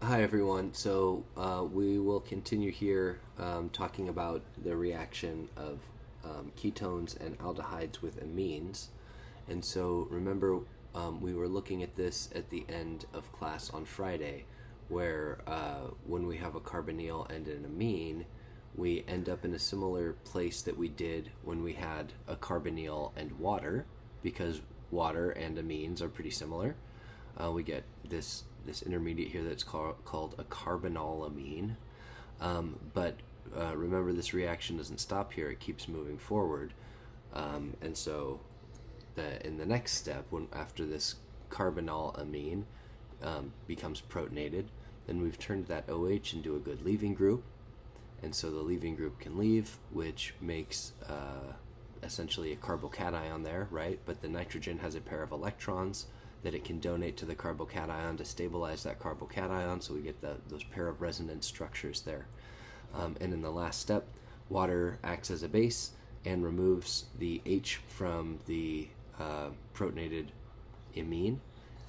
Hi everyone. So we will continue here talking about the reaction of ketones and aldehydes with amines. And so remember, we were looking at this at the end of class on Friday, where when we have a carbonyl and an amine, we end up in a similar place that we did when we had a carbonyl and water, because water and amines are pretty similar. We get this intermediate here that's called a carbonylamine. But remember, this reaction doesn't stop here; it keeps moving forward. And so, in the next step, when after this carbonylamine becomes protonated, then we've turned that OH into a good leaving group, and so the leaving group can leave, which makes essentially a carbocation there, right? But the nitrogen has a pair of electrons that it can donate to the carbocation to stabilize that carbocation, so we get those pair of resonance structures there. And in the last step, water acts as a base and removes the H from the protonated imine,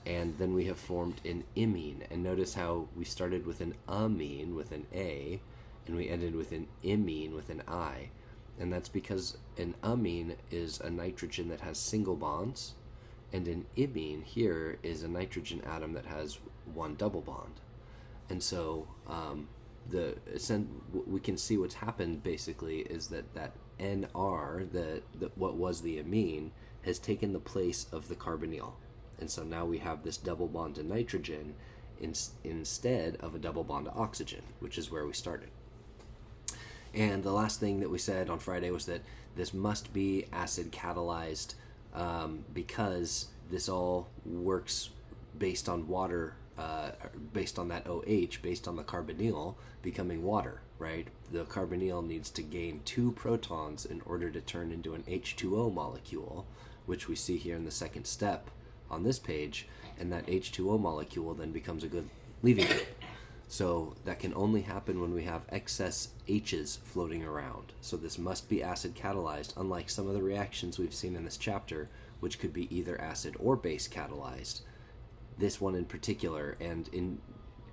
and then we have formed an imine. And notice how we started with an amine with an A, and we ended with an imine with an I. And that's because an amine is a nitrogen that has single bonds, and an imine here is a nitrogen atom that has one double bond. And so we can see what's happened basically is that NR, what was the amine, has taken the place of the carbonyl. And so now we have this double bond to nitrogen instead of a double bond to oxygen, which is where we started. And the last thing that we said on Friday was that this must be acid catalyzed, because this all works based on water, based on that OH, based on the carbonyl becoming water, right? The carbonyl needs to gain 2 protons in order to turn into an H2O molecule, which we see here in the second step on this page, and that H2O molecule then becomes a good leaving group. So that can only happen when we have excess H's floating around. So this must be acid catalyzed, unlike some of the reactions we've seen in this chapter, which could be either acid or base catalyzed. This one in particular, and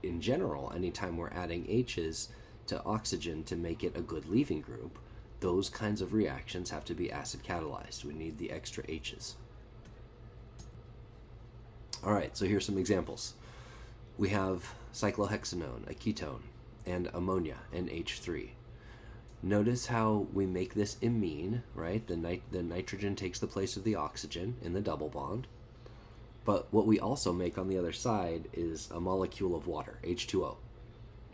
in general, anytime we're adding H's to oxygen to make it a good leaving group, those kinds of reactions have to be acid catalyzed. We need the extra H's. All right, so here's some examples. We have cyclohexanone, a ketone, and ammonia, NH3. Notice how we make this imine, right? The nitrogen takes the place of the oxygen in the double bond. But what we also make on the other side is a molecule of water, H2O.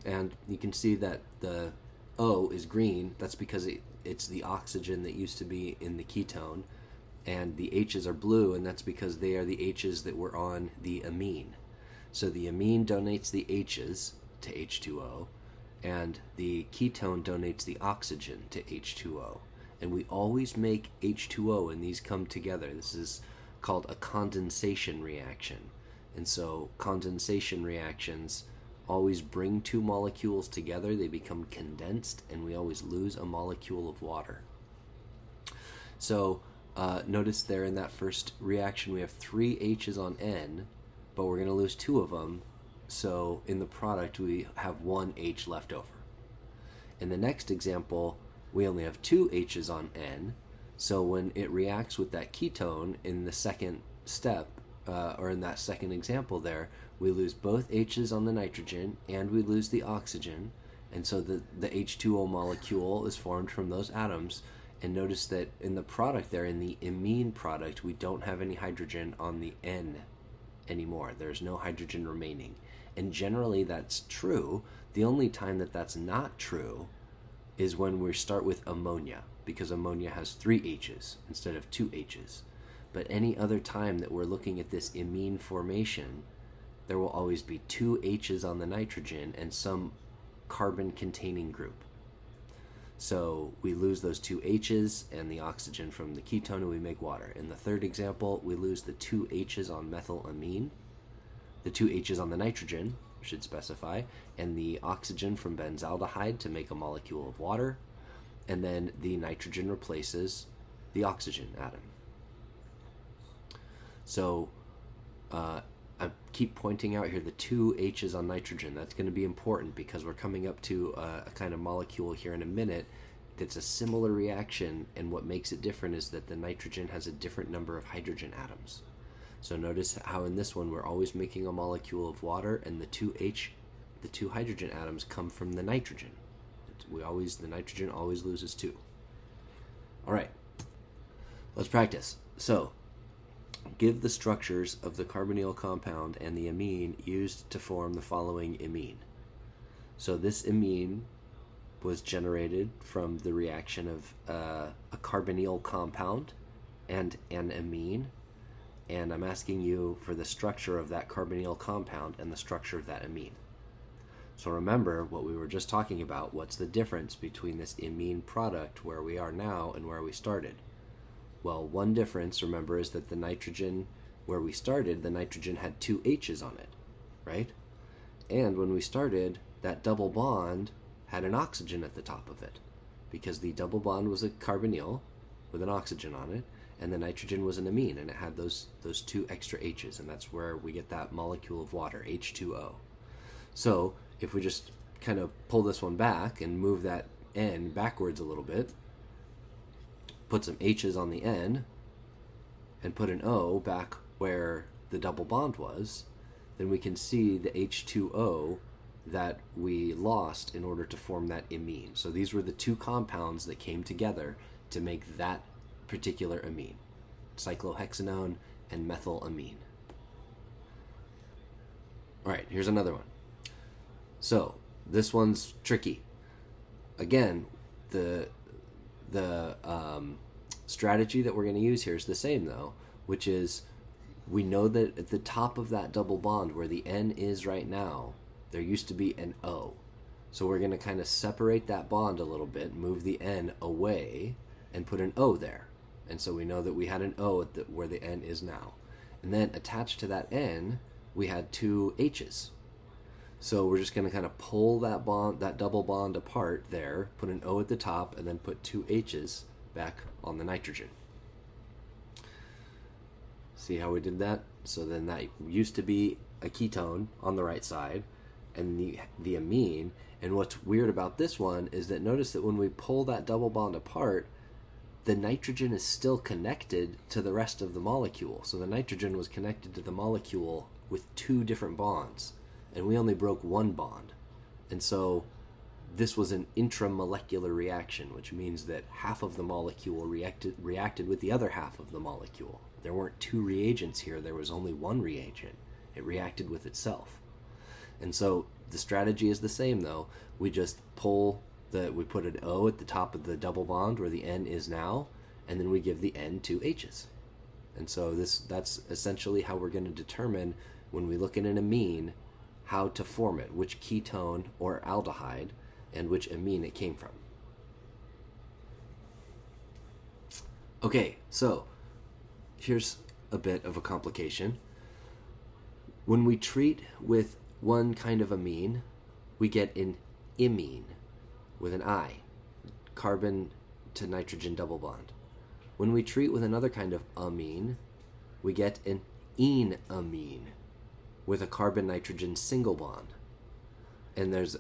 And you can see that the O is green. That's because it's the oxygen that used to be in the ketone. And the H's are blue, and that's because they are the H's that were on the amine. So the amine donates the H's to H2O, and the ketone donates the oxygen to H2O. And we always make H2O, and these come together. This is called a condensation reaction. And so condensation reactions always bring 2 molecules together. They become condensed, and we always lose a molecule of water. So notice there in that first reaction we have 3 H's on N, but we're going to lose 2 of them, so in the product we have 1 H left over. In the next example, we only have 2 H's on N, so when it reacts with that ketone in the second step, or in that second example there, we lose both H's on the nitrogen and we lose the oxygen, and so the H2O molecule is formed from those atoms. And notice that in the product there, in the imine product, we don't have any hydrogen on the N anymore. There's no hydrogen remaining. And generally that's true. The only time that that's not true is when we start with ammonia, because ammonia has 3 H's instead of 2 H's. But any other time that we're looking at this imine formation, there will always be 2 H's on the nitrogen and some carbon-containing group. So we lose those 2 H's and the oxygen from the ketone, and we make water. In the third example, we lose the 2 H's on methylamine, the 2 H's on the nitrogen, should specify, and the oxygen from benzaldehyde to make a molecule of water, and then the nitrogen replaces the oxygen atom. So I keep pointing out here the two H's on nitrogen. That's going to be important because we're coming up to a kind of molecule here in a minute that's a similar reaction, and what makes it different is that the nitrogen has a different number of hydrogen atoms. So notice how in this one we're always making a molecule of water, and the two hydrogen atoms come from the nitrogen. The nitrogen always loses two. All right, let's practice. So, give the structures of the carbonyl compound and the amine used to form the following imine. So this imine was generated from the reaction of a carbonyl compound and an amine, and I'm asking you for the structure of that carbonyl compound and the structure of that amine. So remember what we were just talking about. What's the difference between this imine product where we are now and where we started? Well, one difference, remember, is that the nitrogen where we started, the nitrogen had two H's on it, right? And when we started, that double bond had an oxygen at the top of it, because the double bond was a carbonyl with an oxygen on it, and the nitrogen was an amine, and it had those two extra H's, and that's where we get that molecule of water, H2O. So if we just kind of pull this one back and move that N backwards a little bit, put some H's on the N, and put an O back where the double bond was, then we can see the H2O that we lost in order to form that imine. So these were the two compounds that came together to make that particular amine, cyclohexanone and methylamine. All right, here's another one. So this one's tricky. Again, the strategy that we're going to use here is the same though, which is we know that at the top of that double bond where the N is right now, there used to be an O. So we're going to kind of separate that bond a little bit, move the N away, and put an O there. And so we know that we had an O at where the N is now. And then attached to that N, we had two H's. So we're just going to kind of pull that bond, that double bond apart there, put an O at the top, and then put two H's back on the nitrogen. See how we did that? So then that used to be a ketone on the right side, and the amine. And what's weird about this one is that notice that when we pull that double bond apart, the nitrogen is still connected to the rest of the molecule. So the nitrogen was connected to the molecule with two different bonds, and we only broke one bond. And so this was an intramolecular reaction, which means that half of the molecule reacted with the other half of the molecule. There weren't two reagents here, there was only one reagent. It reacted with itself. And so the strategy is the same though. We just we put an O at the top of the double bond where the N is now, and then we give the N two H's. And so that's essentially how we're going to determine, when we look at an amine, how to form it, which ketone or aldehyde, and which amine it came from. Okay, so here's a bit of a complication. When we treat with one kind of amine, we get an imine with an I, carbon to nitrogen double bond. When we treat with another kind of amine, we get an enamine with a carbon-nitrogen single bond. And there's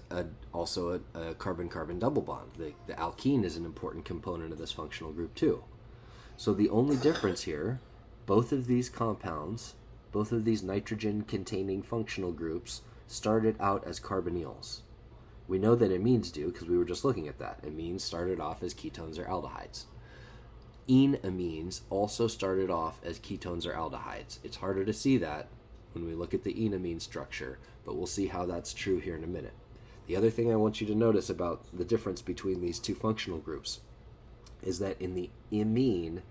also a carbon-carbon double bond. The alkene is an important component of this functional group too. So the only difference here, both of these compounds, both of these nitrogen-containing functional groups started out as carbonyls. We know that amines do because we were just looking at that. Amines started off as ketones or aldehydes. Enamines also started off as ketones or aldehydes. It's harder to see that when we look at the enamine structure, but we'll see how that's true here in a minute. The other thing I want you to notice about the difference between these two functional groups is that in the imine,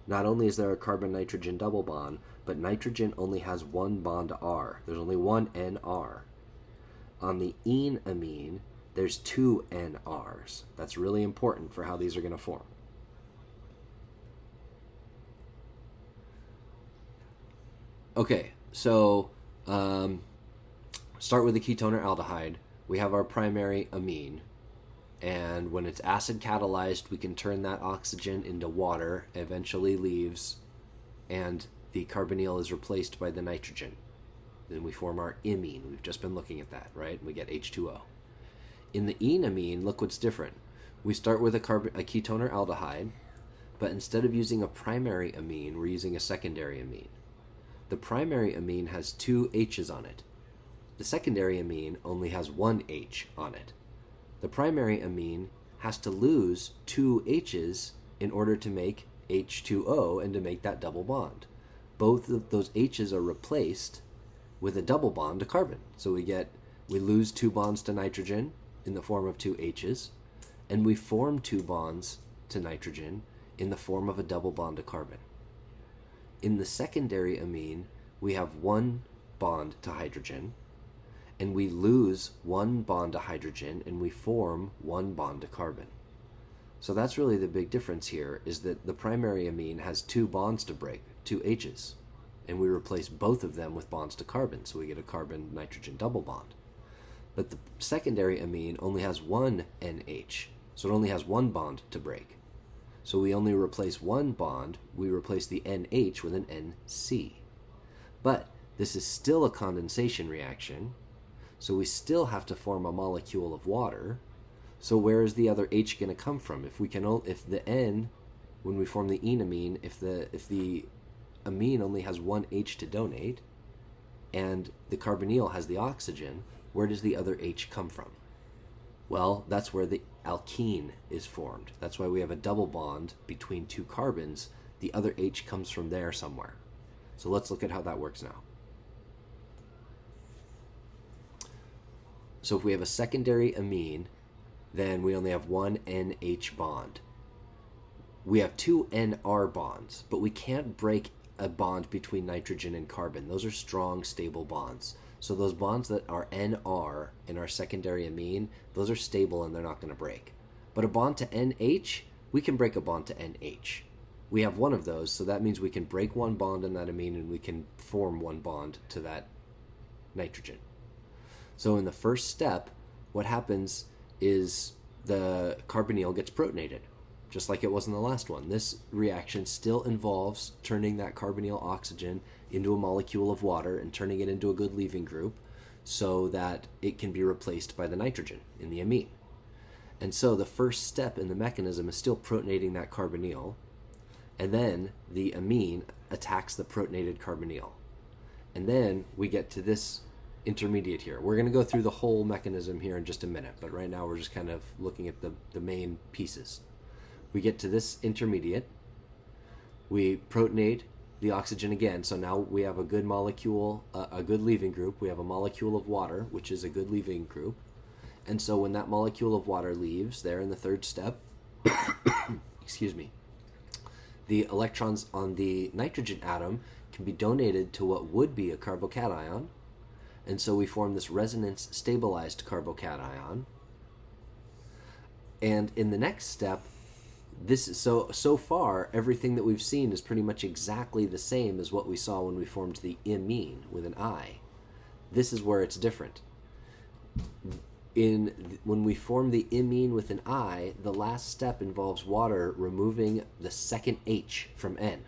not only is there a carbon-nitrogen double bond, but nitrogen only has one bond to R. There's only one NR. On the enamine, there's two NRs. That's really important for how these are going to form. Okay, so start with the ketone or aldehyde. We have our primary amine, and when it's acid catalyzed, we can turn that oxygen into water, eventually leaves, and the carbonyl is replaced by the nitrogen. Then we form our imine. We've just been looking at that, right? We get H2O. In the enamine, look what's different. We start with a ketone or aldehyde, but instead of using a primary amine, we're using a secondary amine. The primary amine has 2 H's on it. The secondary amine only has 1 H on it. The primary amine has to lose 2 H's in order to make H2O and to make that double bond. Both of those H's are replaced with a double bond to carbon. So we lose 2 bonds to nitrogen in the form of 2 H's, and we form 2 bonds to nitrogen in the form of a double bond to carbon. In the secondary amine, we have 1 bond to hydrogen, and we lose 1 bond to hydrogen, and we form 1 bond to carbon. So that's really the big difference here, is that the primary amine has 2 bonds to break, 2 H's, and we replace both of them with bonds to carbon, so we get a carbon-nitrogen double bond. But the secondary amine only has 1 NH, so it only has 1 bond to break. So we only replace 1 bond, we replace the NH with an NC. But this is still a condensation reaction, so we still have to form a molecule of water. So where is the other H going to come from? If the N, when we form the enamine, if the amine only has 1 H to donate, and the carbonyl has the oxygen, where does the other H come from? Well, that's where the alkene is formed. That's why we have a double bond between 2 carbons. The other H comes from there somewhere. So let's look at how that works now. So if we have a secondary amine, then we only have 1 NH bond. We have 2 NR bonds, but we can't break a bond between nitrogen and carbon. Those are strong, stable bonds. So those bonds that are NR in our secondary amine, those are stable and they're not going to break. But a bond to NH, we can break a bond to NH. We have 1 of those, so that means we can break 1 bond in that amine and we can form 1 bond to that nitrogen. So in the first step, what happens is the carbonyl gets protonated, just like it was in the last one. This reaction still involves turning that carbonyl oxygen into a molecule of water and turning it into a good leaving group so that it can be replaced by the nitrogen in the amine. And so the first step in the mechanism is still protonating that carbonyl, and then the amine attacks the protonated carbonyl. And then we get to this intermediate here. We're going to go through the whole mechanism here in just a minute, but right now we're just kind of looking at the main pieces. We get to this intermediate, we protonate the oxygen again, so now we have a good molecule, a good leaving group. We have a molecule of water, which is a good leaving group. And so when that molecule of water leaves there in the third step, excuse me, the electrons on the nitrogen atom can be donated to what would be a carbocation, and so we form this resonance stabilized carbocation. And in the next step, this is so far everything that we've seen is pretty much exactly the same as what we saw when we formed the imine with an I. This is where it's different. When we form the imine with an I, the last step involves water removing the second H from N.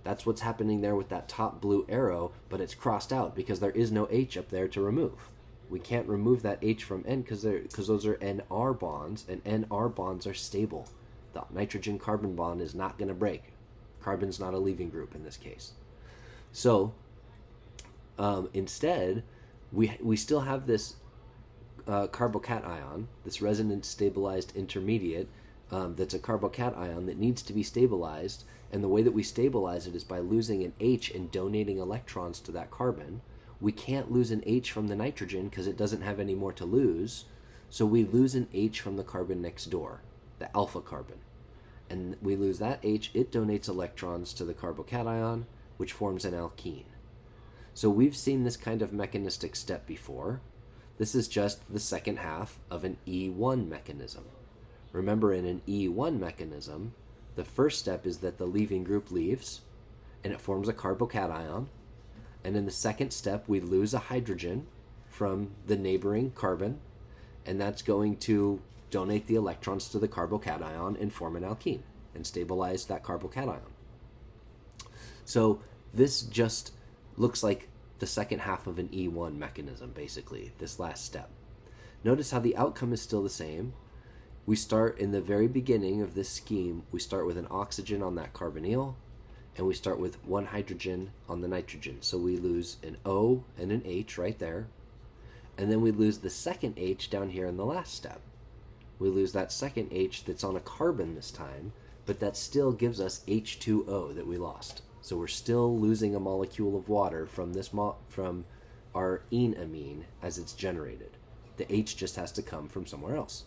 That's what's happening there with that top blue arrow, but it's crossed out because there is no H up there to remove. We can't remove that H from N because those are NR bonds, and NR bonds are stable. The nitrogen-carbon bond is not going to break. Carbon's not a leaving group in this case. So instead, we still have this carbocation, this resonance-stabilized intermediate that's a carbocation that needs to be stabilized, and the way that we stabilize it is by losing an H and donating electrons to that carbon. We can't lose an H from the nitrogen because it doesn't have any more to lose, so we lose an H from the carbon next door, the alpha carbon. And we lose that H, it donates electrons to the carbocation, which forms an alkene. So we've seen this kind of mechanistic step before. This is just the second half of an E1 mechanism. Remember, in an E1 mechanism, the first step is that the leaving group leaves, and it forms a carbocation. And in the second step, we lose a hydrogen from the neighboring carbon, and that's going to donate the electrons to the carbocation and form an alkene and stabilize that carbocation. So this just looks like the second half of an E1 mechanism, basically, this last step. Notice how the outcome is still the same. We start in the very beginning of this scheme, we start with an oxygen on that carbonyl, and we start with one hydrogen on the nitrogen. So we lose an O and an H right there. And then we lose the second H down here in the last step. We lose that second H that's on a carbon this time, but that still gives us H2O that we lost. So we're still losing a molecule of water from this from our enamine as it's generated. The H just has to come from somewhere else.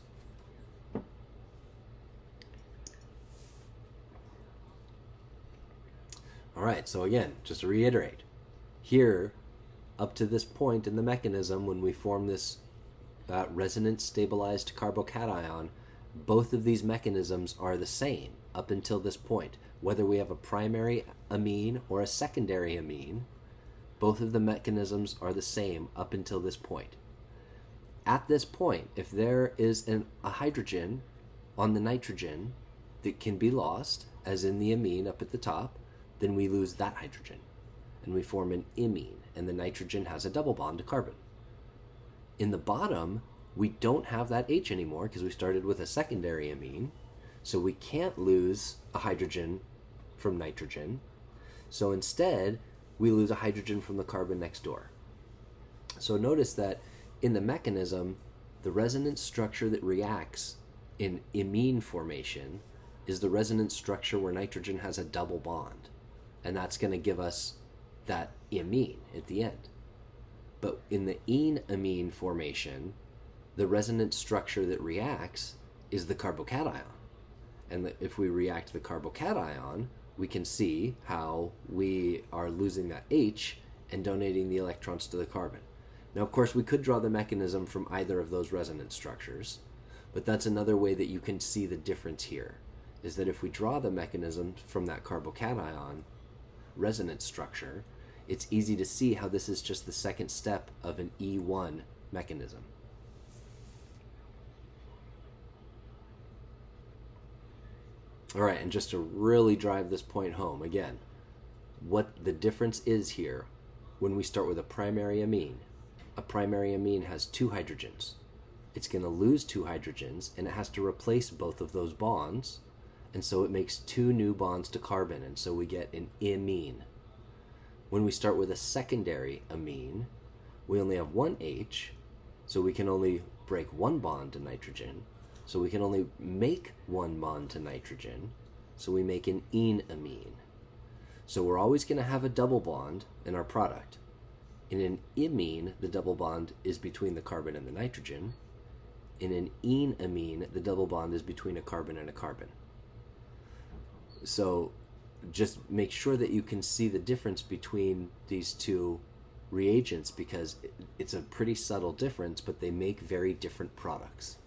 All right, so again, just to reiterate, here, up to this point in the mechanism, when we form this resonance stabilized carbocation, both of these mechanisms are the same up until this point. Whether we have a primary amine or a secondary amine, both of the mechanisms are the same up until this point. At this point, if there is a hydrogen on the nitrogen that can be lost, as in the amine up at the top, then we lose that hydrogen, and we form an imine, and the nitrogen has a double bond to carbon. In the bottom, we don't have that H anymore because we started with a secondary amine, so we can't lose a hydrogen from nitrogen. So instead, we lose a hydrogen from the carbon next door. So notice that in the mechanism, the resonance structure that reacts in imine formation is the resonance structure where nitrogen has a double bond. And that's going to give us that imine at the end. But in the enamine formation, the resonance structure that reacts is the carbocation. And if we react the carbocation, we can see how we are losing that H and donating the electrons to the carbon. Now, of course, we could draw the mechanism from either of those resonance structures, but that's another way that you can see the difference here, is that if we draw the mechanism from that carbocation resonance structure, it's easy to see how this is just the second step of an E1 mechanism. All right, and just to really drive this point home, again, what the difference is here when we start with a primary amine. A primary amine has two hydrogens. It's going to lose two hydrogens, and it has to replace both of those bonds, and so it makes two new bonds to carbon, and so we get an imine. When we start with a secondary amine, we only have one H, so we can only break one bond to nitrogen, so we can only make one bond to nitrogen, so we make an enamine. So we're always going to have a double bond in our product. In an imine, the double bond is between the carbon and the nitrogen. In an enamine, the double bond is between a carbon and a carbon. So just make sure that you can see the difference between these two reagents, because it's a pretty subtle difference, but they make very different products.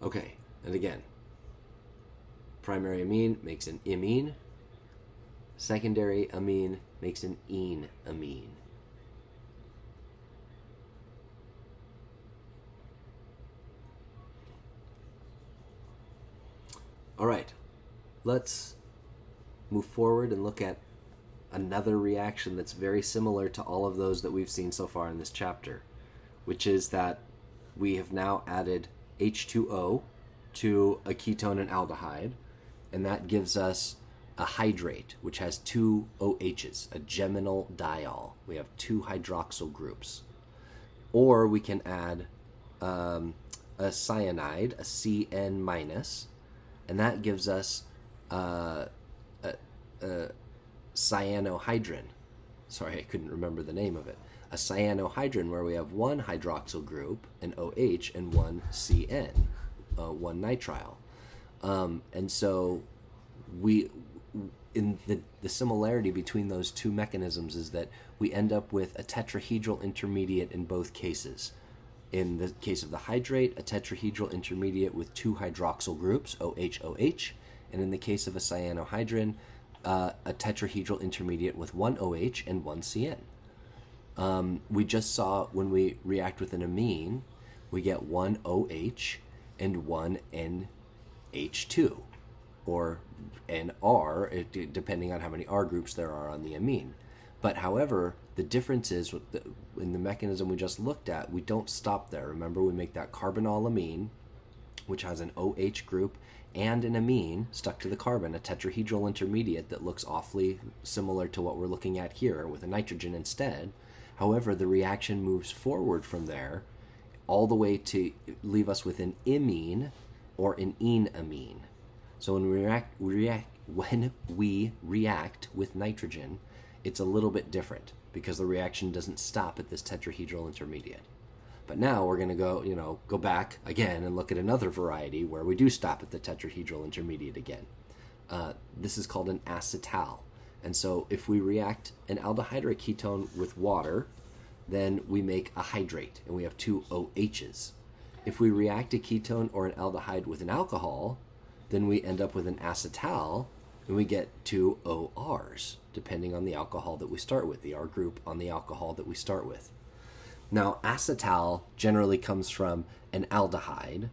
Okay, and again, primary amine makes an imine, secondary amine makes an enamine. All right, let's move forward and look at another reaction that's very similar to all of those that we've seen so far in this chapter, which is that we have now added H2O to a ketone and aldehyde, and that gives us a hydrate, which has two OHs, a geminal diol. We have two hydroxyl groups. Or we can add a cyanide, a CN minus, and that gives us a cyanohydrin. Sorry, I couldn't remember the name of it. A cyanohydrin, where we have one hydroxyl group, an OH, and one CN, one nitrile. And so the similarity between those two mechanisms is that we end up with a tetrahedral intermediate in both cases. In the case of the hydrate, a tetrahedral intermediate with two hydroxyl groups, OH-OH, and in the case of a cyanohydrin, a tetrahedral intermediate with one OH and one CN. We just saw when we react with an amine, we get one OH and one NH2. or an R, depending on how many R groups there are on the amine. But however, the difference is in the mechanism we just looked at, we don't stop there. Remember, we make that carbonyl amine, which has an OH group and an amine stuck to the carbon, a tetrahedral intermediate that looks awfully similar to what we're looking at here with a nitrogen instead. However, the reaction moves forward from there all the way to leave us with an imine or an enamine. So when we react with nitrogen, it's a little bit different because the reaction doesn't stop at this tetrahedral intermediate. But now we're going to go back again and look at another variety where we do stop at the tetrahedral intermediate again. This is called an acetal. And so if we react an aldehyde or a ketone with water, then we make a hydrate, and we have two OHs. If we react a ketone or an aldehyde with an alcohol, then we end up with an acetal, and we get two ORs, depending on the alcohol that we start with, the R group on the alcohol that we start with. Now, acetal generally comes from an aldehyde,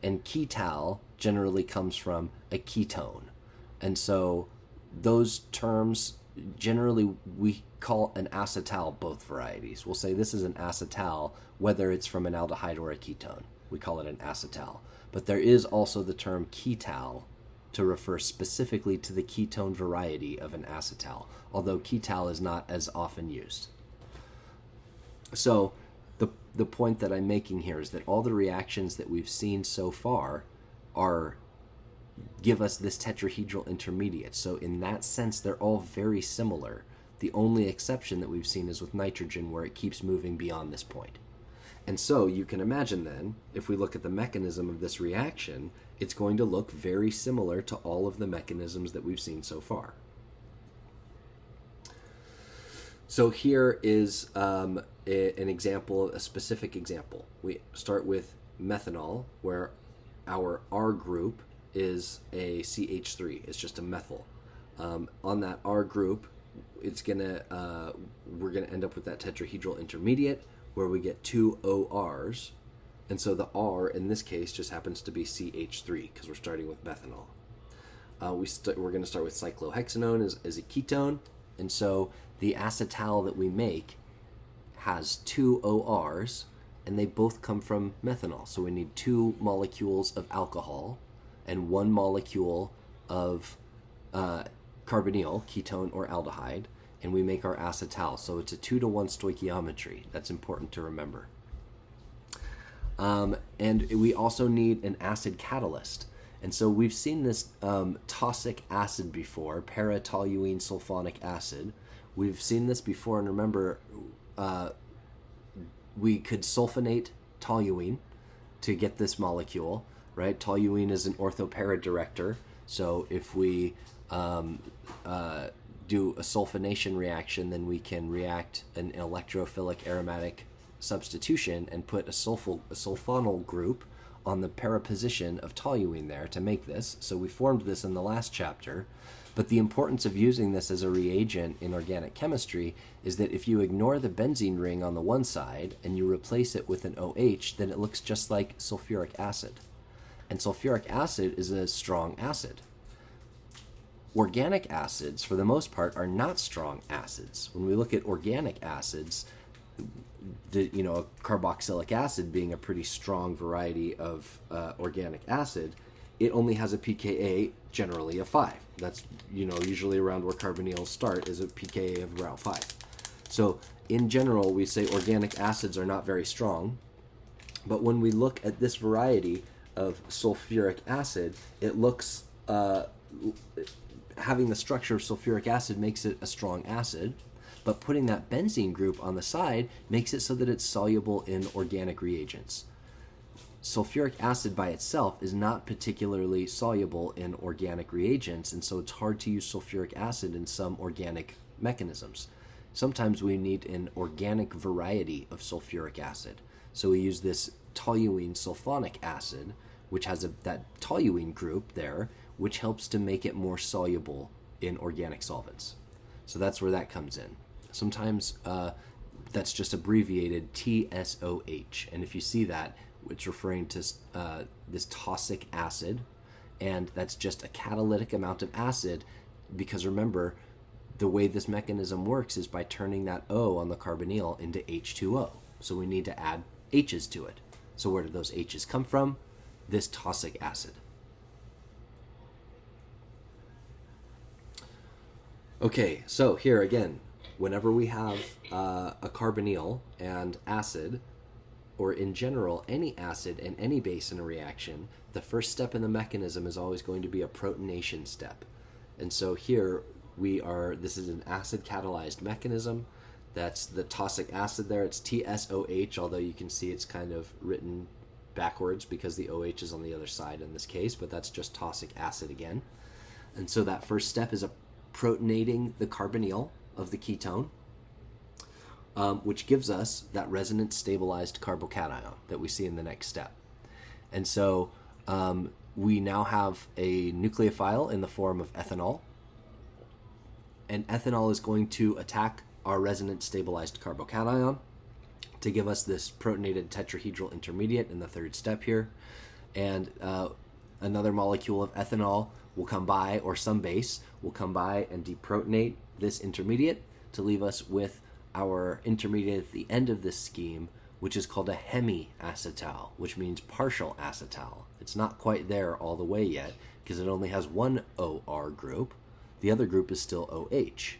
and ketal generally comes from a ketone. And so those terms, generally we call an acetal both varieties. We'll say this is an acetal, whether it's from an aldehyde or a ketone. We call it an acetal. But there is also the term ketal to refer specifically to the ketone variety of an acetal, although ketal is not as often used. So the point that I'm making here is that all the reactions that we've seen so far give us this tetrahedral intermediate. So in that sense, they're all very similar. The only exception that we've seen is with nitrogen, where it keeps moving beyond this point. And so you can imagine then, if we look at the mechanism of this reaction, it's going to look very similar to all of the mechanisms that we've seen so far. So here is an example, a specific example. We start with methanol, where our R group is a CH3. It's just a methyl. On that R group, we're gonna end up with that tetrahedral intermediate, where we get two ORs, and so the R in this case just happens to be CH3 because we're starting with methanol. We're going to start with cyclohexanone as a ketone, and so the acetal that we make has two ORs, and they both come from methanol. So we need two molecules of alcohol and one molecule of carbonyl, ketone or aldehyde, and we make our acetal. So it's a 2-to-1 stoichiometry. That's important to remember. And we also need an acid catalyst. And so we've seen this tosic acid before, para-toluene sulfonic acid. We've seen this before, and remember, we could sulfonate toluene to get this molecule, right? Toluene is an orthopara director. So if we do a sulfonation reaction, then we can react an electrophilic aromatic substitution and put a sulfonyl group on the para position of toluene there to make this. So we formed this in the last chapter. But the importance of using this as a reagent in organic chemistry is that if you ignore the benzene ring on the one side and you replace it with an OH, then it looks just like sulfuric acid. And sulfuric acid is a strong acid. Organic acids, for the most part, are not strong acids. When we look at organic acids, carboxylic acid being a pretty strong variety of organic acid, it only has a pKa generally of 5. That's usually around where carbonyls start, is a pKa of around 5. So in general, we say organic acids are not very strong, but when we look at this variety of sulfuric acid, it looks having the structure of sulfuric acid makes it a strong acid, but putting that benzene group on the side makes it so that it's soluble in organic reagents. Sulfuric acid by itself is not particularly soluble in organic reagents, and so it's hard to use sulfuric acid in some organic mechanisms. Sometimes we need an organic variety of sulfuric acid. So we use this toluene sulfonic acid, which has that toluene group there, which helps to make it more soluble in organic solvents. So that's where that comes in. Sometimes that's just abbreviated TSOH, and if you see that, it's referring to this tosic acid, And that's just a catalytic amount of acid, because remember, the way this mechanism works is by turning that O on the carbonyl into H2O. So we need to add H's to it. So where do those H's come from? This tosic acid. Okay, so here again, whenever we have a carbonyl and acid, or in general any acid and any base in a reaction, the first step in the mechanism is always going to be a protonation step. And so here this is an acid catalyzed mechanism. That's the tosic acid there. It's TSOH, although you can see it's kind of written backwards because the OH is on the other side in this case, but that's just tosic acid again. And so that first step is protonating the carbonyl of the ketone, which gives us that resonance stabilized carbocation that we see in the next step. And so we now have a nucleophile in the form of ethanol, and ethanol is going to attack our resonance stabilized carbocation to give us this protonated tetrahedral intermediate in the third step here. And another molecule of ethanol will come by, or some base will come by and deprotonate this intermediate to leave us with our intermediate at the end of this scheme, which is called a hemiacetal, which means partial acetal. It's not quite there all the way yet because it only has one OR group. The other group is still OH.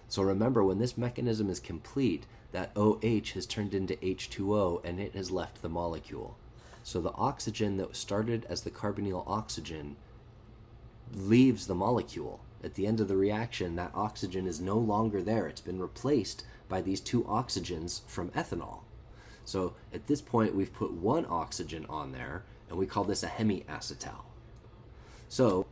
So remember, when this mechanism is complete, that OH has turned into H2O and it has left the molecule. So the oxygen that started as the carbonyl oxygen leaves the molecule. At the end of the reaction, that oxygen is no longer there. It's been replaced by these two oxygens from ethanol. So at this point, we've put one oxygen on there, and we call this a hemiacetal. So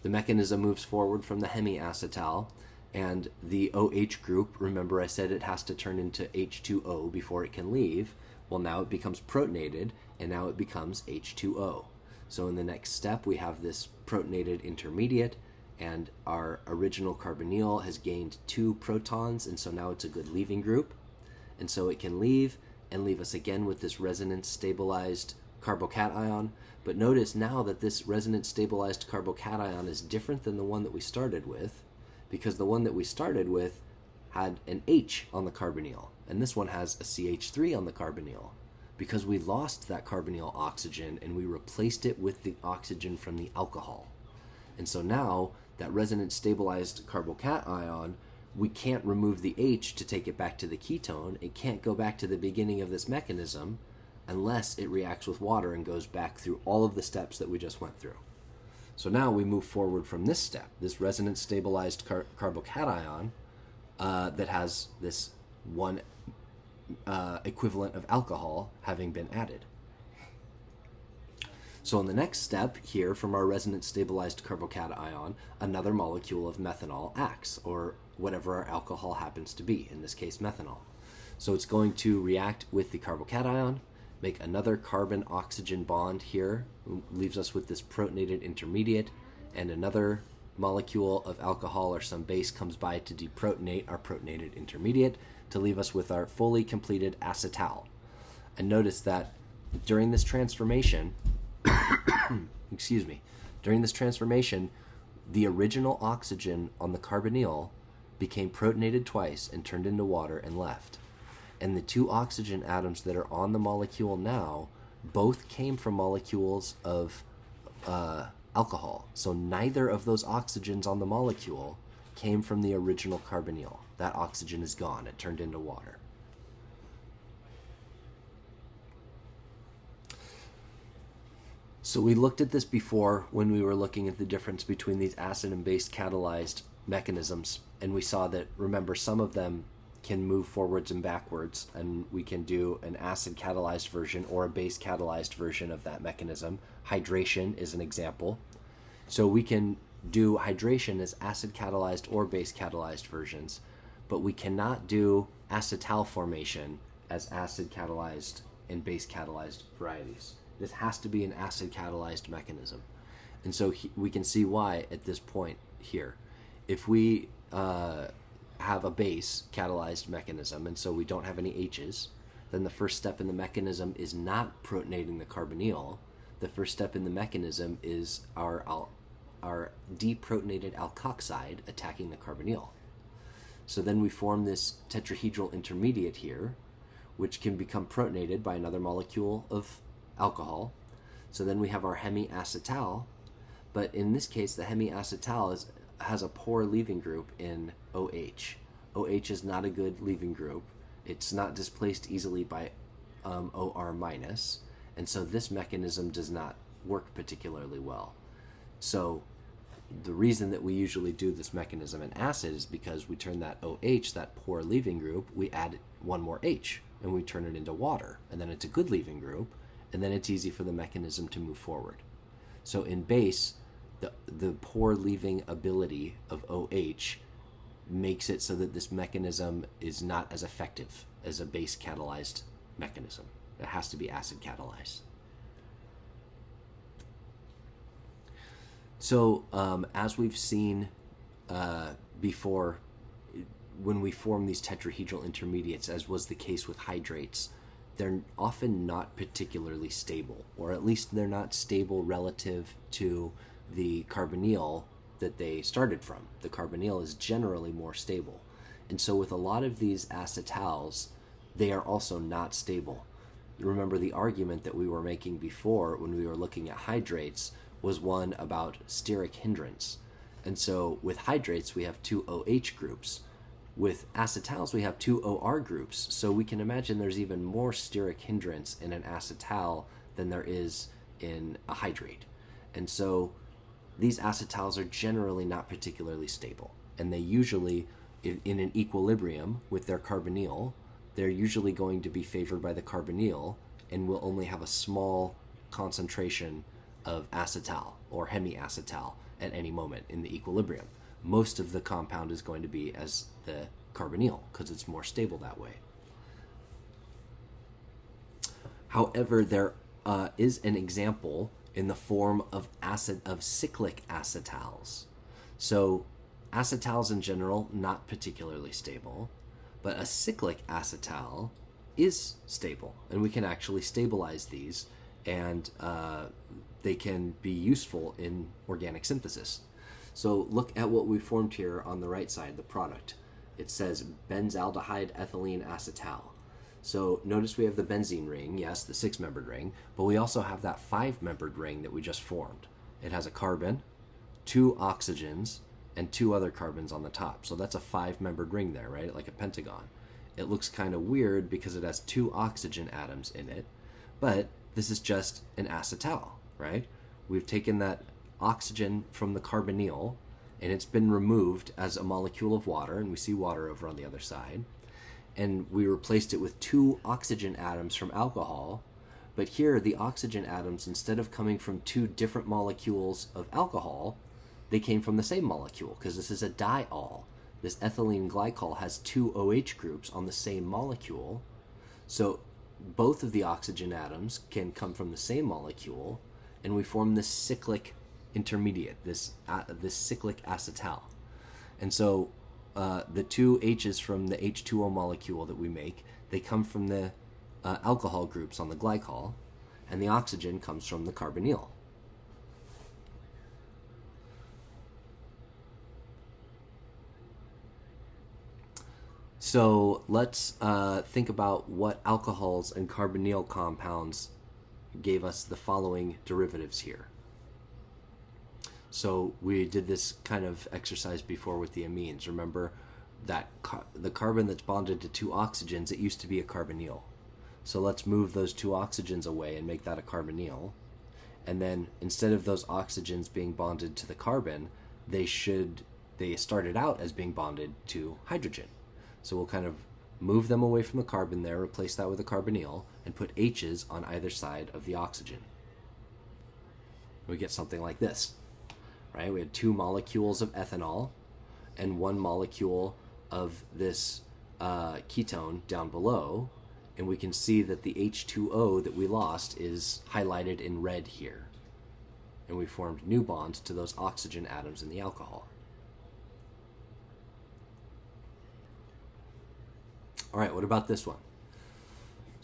the mechanism moves forward from the hemiacetal, and the OH group, remember I said it has to turn into H2O before it can leave. Well, now it becomes protonated, and now it becomes H2O. So in the next step, we have this protonated intermediate, and our original carbonyl has gained 2 protons, and so now it's a good leaving group. And so it can leave and leave us again with this resonance stabilized carbocation. But notice now that this resonance stabilized carbocation is different than the one that we started with, because the one that we started with had an H on the carbonyl, and this one has a CH3 on the carbonyl, because we lost that carbonyl oxygen and we replaced it with the oxygen from the alcohol. And so now that resonance stabilized carbocation, we can't remove the H to take it back to the ketone. It can't go back to the beginning of this mechanism unless it reacts with water and goes back through all of the steps that we just went through. So now we move forward from this step, this resonance stabilized carbocation that has this one equivalent of alcohol having been added. So in the next step here, from our resonance stabilized carbocation, another molecule of methanol acts, or whatever our alcohol happens to be, in this case methanol. So it's going to react with the carbocation, make another carbon-oxygen bond here, leaves us with this protonated intermediate, and another molecule of alcohol or some base comes by to deprotonate our protonated intermediate to leave us with our fully completed acetal. And notice that during this transformation, during this transformation, the original oxygen on the carbonyl became protonated twice and turned into water and left. And the 2 oxygen atoms that are on the molecule now both came from molecules of alcohol. So neither of those oxygens on the molecule came from the original carbonyl. That oxygen is gone. It turned into water. So we looked at this before when we were looking at the difference between these acid and base catalyzed mechanisms, and we saw that, remember, some of them can move forwards and backwards, and we can do an acid catalyzed version or a base catalyzed version of that mechanism. Hydration is an example. So we can do hydration as acid catalyzed or base catalyzed versions, but we cannot do acetal formation as acid catalyzed and base catalyzed varieties. This has to be an acid catalyzed mechanism. And so we can see why at this point here. If we have a base catalyzed mechanism, and so we don't have any H's, then the first step in the mechanism is not protonating the carbonyl. the first step in the mechanism is our deprotonated alkoxide attacking the carbonyl. So then we form this tetrahedral intermediate here, which can become protonated by another molecule of alcohol. So then we have our hemiacetal, but in this case, the hemiacetal has a poor leaving group in OH. OH is not a good leaving group. It's not displaced easily by OR minus, and so this mechanism does not work particularly well. So the reason that we usually do this mechanism in acid is because we turn that OH, that poor leaving group, we add one more H, and we turn it into water, and then it's a good leaving group, and then it's easy for the mechanism to move forward. So in base, the poor leaving ability of OH makes it so that this mechanism is not as effective as a base catalyzed mechanism. It has to be acid catalyzed. So as we've seen before, when we form these tetrahedral intermediates, as was the case with hydrates, they're often not particularly stable, or at least they're not stable relative to the carbonyl that they started from. The carbonyl is generally more stable. And so with a lot of these acetals, they are also not stable. Remember, the argument that we were making before when we were looking at hydrates was one about steric hindrance. And so with hydrates, we have two OH groups. With acetals, we have two OR groups. So we can imagine there's even more steric hindrance in an acetal than there is in a hydrate. And so these acetals are generally not particularly stable. And they usually, in an equilibrium with their carbonyl, they're usually going to be favored by the carbonyl and will only have a small concentration of acetal or hemiacetal at any moment in the equilibrium. Most of the compound is going to be as the carbonyl because it's more stable that way. However, there is an example in the form of cyclic acetals. So acetals in general, not particularly stable, but a cyclic acetal is stable, and we can actually stabilize these, and they can be useful in organic synthesis. So look at what we formed here on the right side, the product. It says benzaldehyde ethylene acetal. So notice we have the benzene ring, yes, the 6-membered ring, but we also have that 5-membered ring that we just formed. It has a carbon, 2 oxygens, and 2 other carbons on the top. So that's a 5-membered ring there, right? Like a pentagon. It looks kind of weird because it has 2 oxygen atoms in it, but this is just an acetal, right? We've taken that oxygen from the carbonyl, and it's been removed as a molecule of water, and we see water over on the other side. And we replaced it with 2 oxygen atoms from alcohol. But here, the oxygen atoms, instead of coming from 2 different molecules of alcohol, they came from the same molecule, because this is a diol. This ethylene glycol has 2 OH groups on the same molecule. So both of the oxygen atoms can come from the same molecule, and we form this cyclic intermediate, this cyclic acetal. And so the 2 H's from the H2O molecule that we make, they come from the alcohol groups on the glycol, and the oxygen comes from the carbonyl. So let's think about what alcohols and carbonyl compounds gave us the following derivatives here. So we did this kind of exercise before with the amines. Remember that the carbon that's bonded to 2 oxygens, it used to be a carbonyl. So let's move those 2 oxygens away and make that a carbonyl. And then instead of those oxygens being bonded to the carbon, they started out as being bonded to hydrogen. So we'll kind of move them away from the carbon there, replace that with a carbonyl, and put H's on either side of the oxygen. We get something like this. Right? We had 2 molecules of ethanol and 1 molecule of this ketone down below, and we can see that the H2O that we lost is highlighted in red here. And we formed new bonds to those oxygen atoms in the alcohol. All right, what about this one?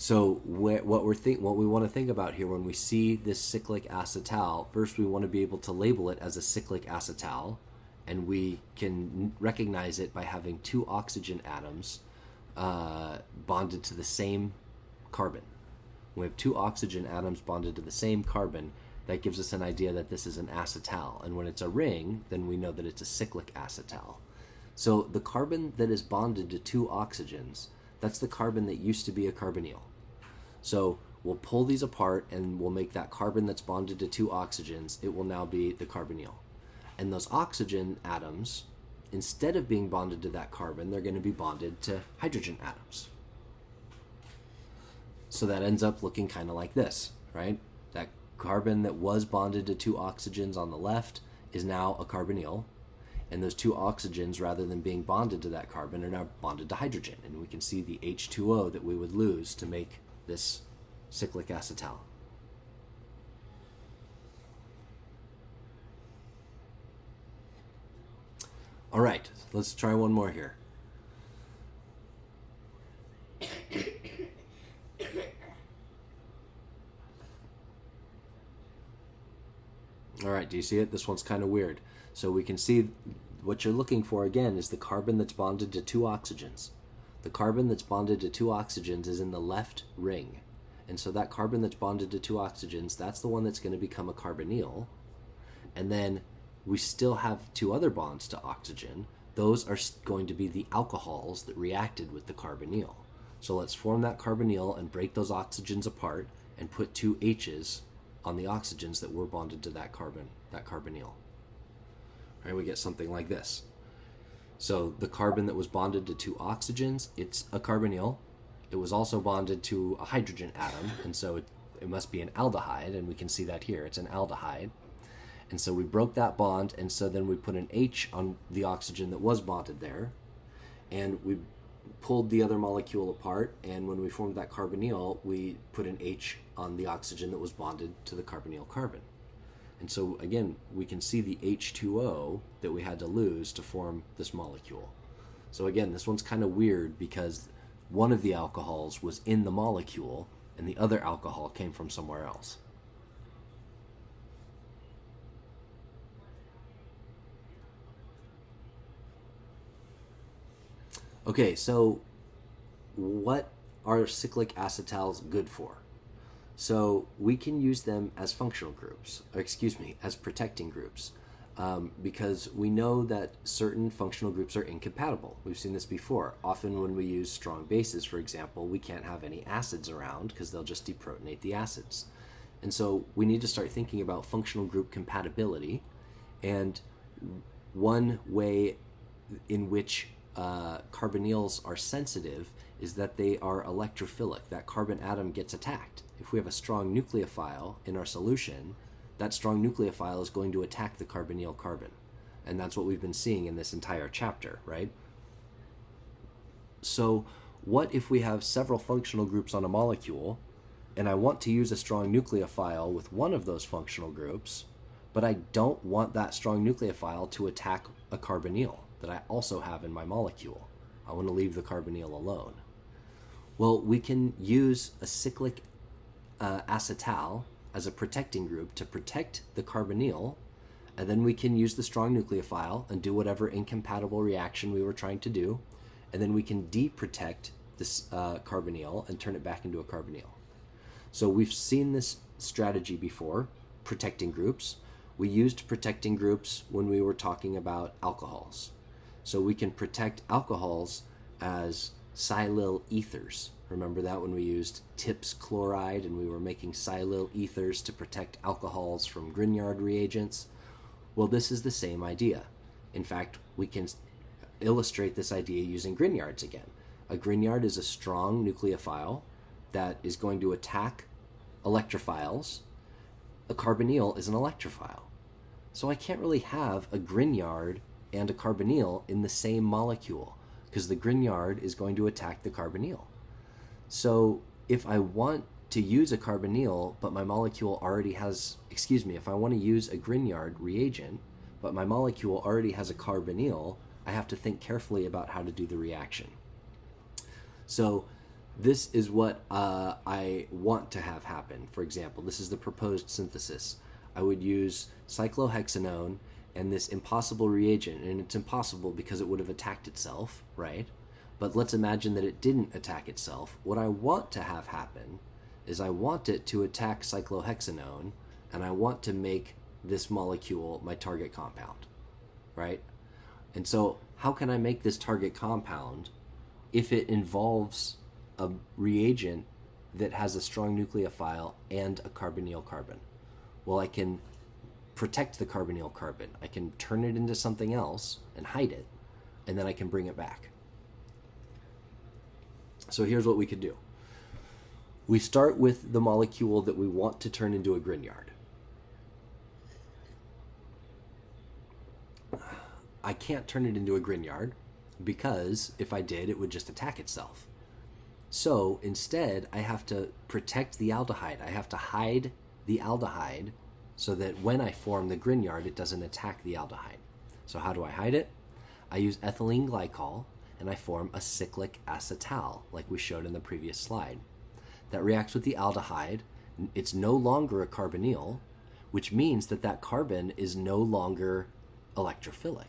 So what we want to think about here when we see this cyclic acetal, first we want to be able to label it as a cyclic acetal, and we can recognize it by having two oxygen atoms bonded to the same carbon. When we have two oxygen atoms bonded to the same carbon, that gives us an idea that this is an acetal. And when it's a ring, then we know that it's a cyclic acetal. So the carbon that is bonded to two oxygens, that's the carbon that used to be a carbonyl. So we'll pull these apart and we'll make that carbon that's bonded to two oxygens, it will now be the carbonyl. And those oxygen atoms, instead of being bonded to that carbon, they're going to be bonded to hydrogen atoms. So that ends up looking kind of like this, right? That carbon that was bonded to two oxygens on the left is now a carbonyl. And those two oxygens, rather than being bonded to that carbon, are now bonded to hydrogen. And we can see the H2O that we would lose to make this cyclic acetal. All right, let's try one more here. All right, do you see it? This one's kind of weird. So we can see what you're looking for again is the carbon that's bonded to two oxygens. The carbon that's bonded to two oxygens is in the left ring. And so that carbon that's bonded to two oxygens, that's the one that's going to become a carbonyl. And then we still have two other bonds to oxygen. Those are going to be the alcohols that reacted with the carbonyl. So let's form that carbonyl and break those oxygens apart and put two H's on the oxygens that were bonded to that carbonyl. All right, we get something like this. So the carbon that was bonded to two oxygens, it's a carbonyl. It was also bonded to a hydrogen atom, and so it must be an aldehyde, and we can see that here. It's an aldehyde. And so we broke that bond, and so then we put an H on the oxygen that was bonded there, and we pulled the other molecule apart, and when we formed that carbonyl, we put an H on the oxygen that was bonded to the carbonyl carbon. And so again, we can see the H2O that we had to lose to form this molecule. So again, this one's kind of weird because one of the alcohols was in the molecule and the other alcohol came from somewhere else. Okay, so what are cyclic acetals good for? So we can use them as functional groups, as protecting groups, because we know that certain functional groups are incompatible. We've seen this before. Often when we use strong bases, for example, we can't have any acids around because they'll just deprotonate the acids. And so we need to start thinking about functional group compatibility. And one way in which carbonyls are sensitive is that they are electrophilic. That carbon atom gets attacked. If we have a strong nucleophile in our solution, that strong nucleophile is going to attack the carbonyl carbon. And that's what we've been seeing in this entire chapter, right? So what if we have several functional groups on a molecule, and I want to use a strong nucleophile with one of those functional groups, but I don't want that strong nucleophile to attack a carbonyl that I also have in my molecule. I want to leave the carbonyl alone. Well, we can use a cyclic acetal as a protecting group to protect the carbonyl, and then we can use the strong nucleophile and do whatever incompatible reaction we were trying to do, and then we can deprotect this carbonyl and turn it back into a carbonyl. So we've seen this strategy before, protecting groups. We used protecting groups when we were talking about alcohols. So we can protect alcohols as silyl ethers. Remember that when we used TIPS chloride and we were making silyl ethers to protect alcohols from Grignard reagents? Well, this is the same idea. In fact, we can illustrate this idea using Grignards again. A Grignard is a strong nucleophile that is going to attack electrophiles. A carbonyl is an electrophile. So I can't really have a Grignard and a carbonyl in the same molecule because the Grignard is going to attack the carbonyl. So if I want to use a carbonyl, but my molecule already has, if I want to use a Grignard reagent, but my molecule already has a carbonyl, I have to think carefully about how to do the reaction. So this is what I want to have happen. For example, this is the proposed synthesis. I would use cyclohexanone and this impossible reagent, and it's impossible because it would have attacked itself, right? But let's imagine that it didn't attack itself. What I want to have happen is I want it to attack cyclohexanone, and I want to make this molecule my target compound, right? And so how can I make this target compound if it involves a reagent that has a strong nucleophile and a carbonyl carbon? Well, I can protect the carbonyl carbon. I can turn it into something else and hide it, and then I can bring it back. So here's what we could do. We start with the molecule that we want to turn into a Grignard. I can't turn it into a Grignard because if I did, it would just attack itself. So instead, I have to protect the aldehyde. I have to hide the aldehyde so that when I form the Grignard, it doesn't attack the aldehyde. So how do I hide it? I use ethylene glycol, and I form a cyclic acetal, like we showed in the previous slide. That reacts with the aldehyde. It's no longer a carbonyl, which means that that carbon is no longer electrophilic.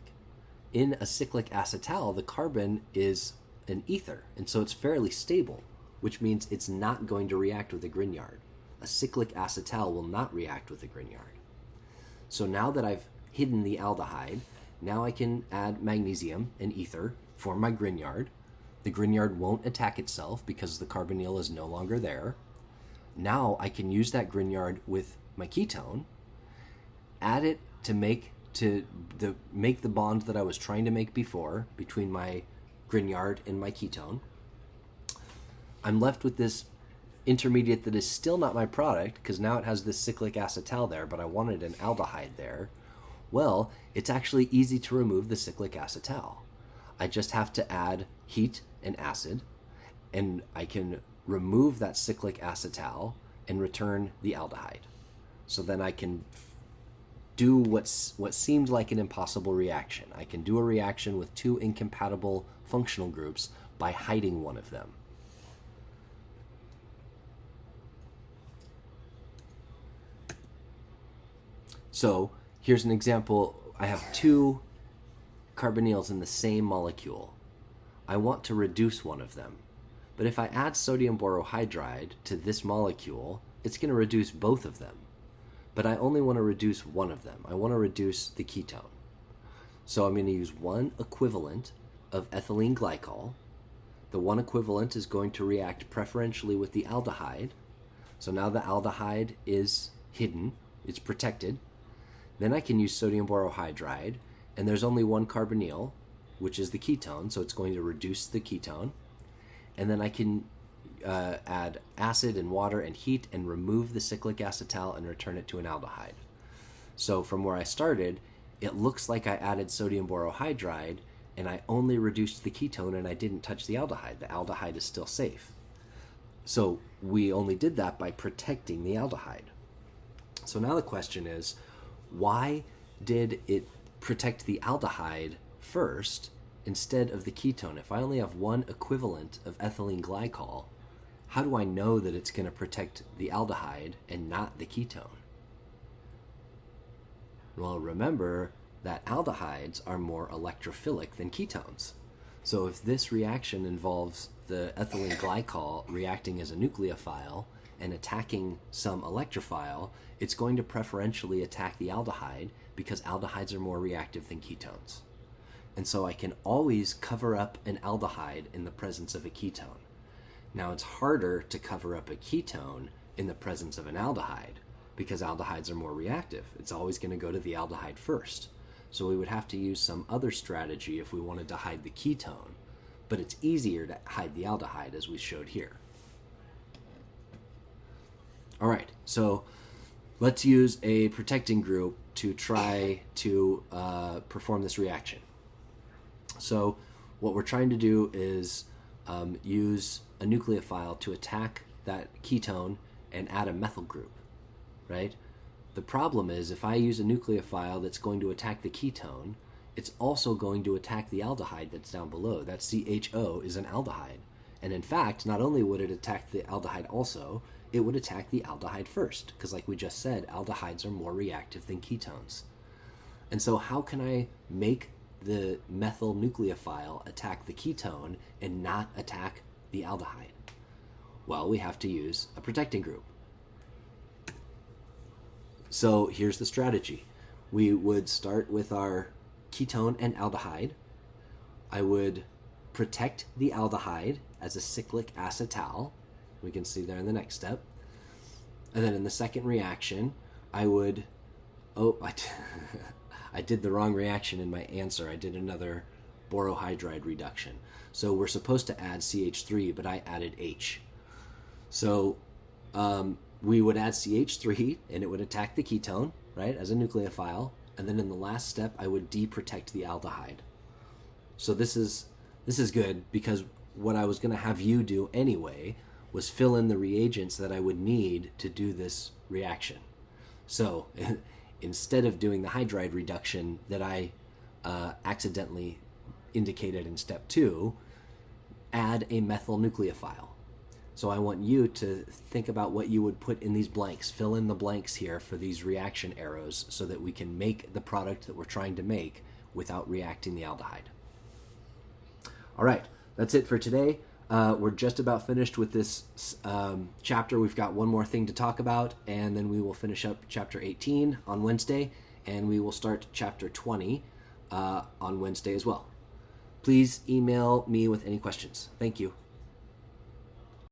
In a cyclic acetal, the carbon is an ether, and so it's fairly stable, which means it's not going to react with a Grignard. A cyclic acetal will not react with a Grignard. So now that I've hidden the aldehyde, now I can add magnesium and ether, form my Grignard. The Grignard won't attack itself because the carbonyl is no longer there. Now I can use that Grignard with my ketone, add it to make the bond that I was trying to make before between my Grignard and my ketone. I'm left with this intermediate that is still not my product because now it has this cyclic acetal there, but I wanted an aldehyde there. Well, it's actually easy to remove the cyclic acetal. I just have to add heat and acid, and I can remove that cyclic acetal and return the aldehyde. So then I can do what seemed like an impossible reaction. I can do a reaction with two incompatible functional groups by hiding one of them. So here's an example. I have two carbonyls in the same molecule. I want to reduce one of them. But if I add sodium borohydride to this molecule, it's going to reduce both of them. But I only want to reduce one of them. I want to reduce the ketone. So I'm going to use one equivalent of ethylene glycol. The one equivalent is going to react preferentially with the aldehyde. So now the aldehyde is hidden, it's protected. Then I can use sodium borohydride, and there's only one carbonyl, which is the ketone, so it's going to reduce the ketone. And then I can add acid and water and heat and remove the cyclic acetal and return it to an aldehyde. So from where I started, it looks like I added sodium borohydride and I only reduced the ketone and I didn't touch the aldehyde. The aldehyde is still safe. So we only did that by protecting the aldehyde. So now the question is, why did it protect the aldehyde first instead of the ketone? If I only have one equivalent of ethylene glycol, how do I know that it's going to protect the aldehyde and not the ketone? Well, remember that aldehydes are more electrophilic than ketones. So if this reaction involves the ethylene glycol reacting as a nucleophile and attacking some electrophile, it's going to preferentially attack the aldehyde because aldehydes are more reactive than ketones. And so I can always cover up an aldehyde in the presence of a ketone. Now it's harder to cover up a ketone in the presence of an aldehyde because aldehydes are more reactive. It's always going to go to the aldehyde first. So we would have to use some other strategy if we wanted to hide the ketone, but it's easier to hide the aldehyde as we showed here. All right, so let's use a protecting group to try to perform this reaction. So what we're trying to do is use a nucleophile to attack that ketone and add a methyl group, right? The problem is if I use a nucleophile that's going to attack the ketone, it's also going to attack the aldehyde that's down below. That CHO is an aldehyde. And in fact, not only would it attack the aldehyde also, it would attack the aldehyde first, because like we just said, aldehydes are more reactive than ketones. And so how can I make the methyl nucleophile attack the ketone and not attack the aldehyde? Well, we have to use a protecting group. So here's the strategy. We would start with our ketone and aldehyde. I would protect the aldehyde as a cyclic acetal. We can see there in the next step. And then in the second reaction, I would, I did the wrong reaction in my answer. I did another borohydride reduction. So we're supposed to add CH3, but I added H. So we would add CH3 and it would attack the ketone, right, as a nucleophile. And then in the last step, I would deprotect the aldehyde. So this is good, because what I was going to have you do anyway was fill in the reagents that I would need to do this reaction. So instead of doing the hydride reduction that I accidentally indicated in step 2, add a methyl nucleophile. So I want you to think about what you would put in these blanks. Fill in the blanks here for these reaction arrows so that we can make the product that we're trying to make without reacting the aldehyde. All right, that's it for today. We're just about finished with this chapter. We've got one more thing to talk about, and then we will finish up chapter 18 on Wednesday, and we will start chapter 20 on Wednesday as well. Please email me with any questions. Thank you.